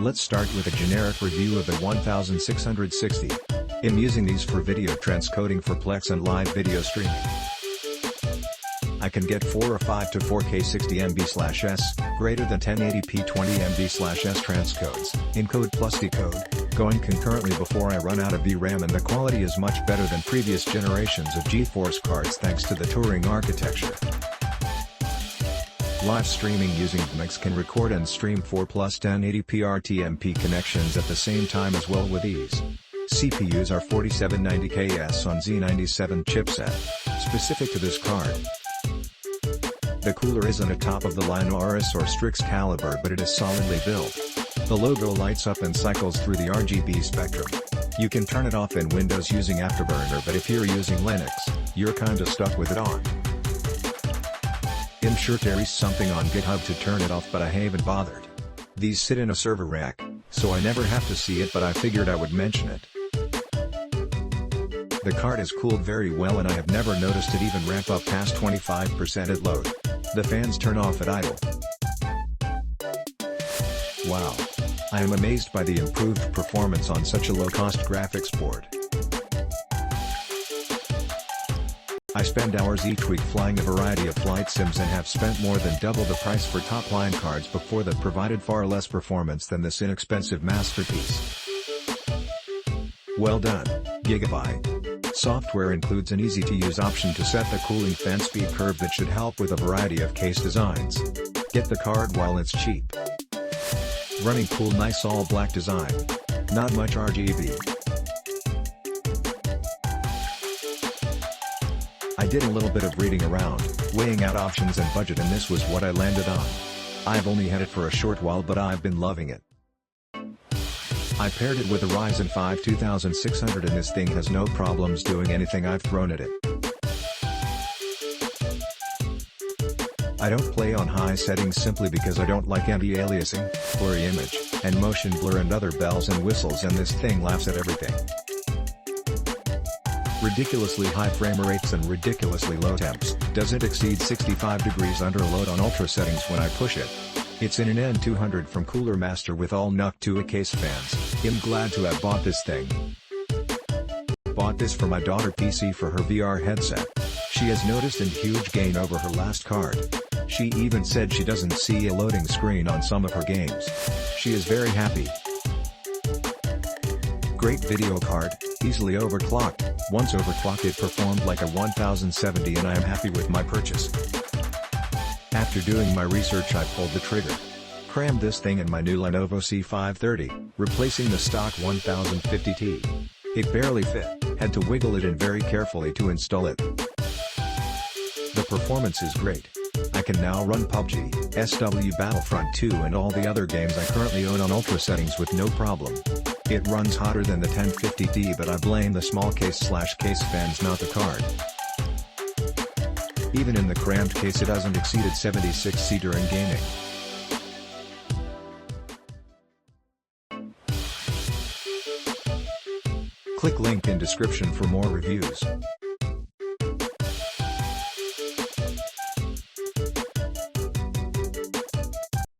Let's start with a generic review of the 1660. I'm using these for video transcoding for Plex and live video streaming. I can get 4 or 5 to 4K 60 MB/s, greater than 1080p 20 MB/s transcodes, encode plus decode, going concurrently before I run out of VRAM, and the quality is much better than previous generations of GeForce cards thanks to the Turing architecture. Live streaming using VMix can record and stream 4 plus 1080p RTMP connections at the same time as well with ease. CPUs are 4790KS on Z97 chipset, specific to this card. The cooler isn't a top-of-the-line Aorus or Strix caliber, but it is solidly built. The logo lights up and cycles through the RGB spectrum. You can turn it off in Windows using Afterburner, but if you're using Linux, you're kinda stuck with it on. I'm sure there is something on GitHub to turn it off, but I haven't bothered. These sit in a server rack, so I never have to see it, but I figured I would mention it. The card is cooled very well, and I have never noticed it even ramp up past 25% at load. The fans turn off at idle. Wow. I am amazed by the improved performance on such a low-cost graphics board. I spend hours each week flying a variety of flight sims and have spent more than double the price for top-line cards before that provided far less performance than this inexpensive masterpiece. Well done, Gigabyte. Software includes an easy-to-use option to set the cooling fan speed curve that should help with a variety of case designs. Get the card while it's cheap. Running cool, nice all-black design. Not much RGB. I did a little bit of reading around, weighing out options and budget, and this was what I landed on. I've only had it for a short while, but I've been loving it. I paired it with a Ryzen 5 2600 and this thing has no problems doing anything I've thrown at it. I don't play on high settings simply because I don't like anti-aliasing, blurry image, and motion blur and other bells and whistles, and this thing laughs at everything. Ridiculously high frame rates and ridiculously low temps. Does it exceed 65 degrees under load on ultra settings when I push it? It's in an N200 from Cooler Master with all NUC 2A case fans. I'm glad to have bought this thing. Bought this for my daughter PC for her VR headset. She has noticed a huge gain over her last card. She even said she doesn't see a loading screen on some of her games. She is very happy. Great video card, easily overclocked. Once overclocked it performed like a 1070, and I am happy with my purchase. After doing my research I pulled the trigger. Crammed this thing in my new Lenovo C530, replacing the stock 1050T. It barely fit, had to wiggle it in very carefully to install it. The performance is great. I can now run PUBG, SW Battlefront 2 and all the other games I currently own on ultra settings with no problem. It runs hotter than the 1050T, but I blame the small case/case fans, not the card. Even in the crammed case it hasn't exceeded 76°C during gaming. Click link in description for more reviews.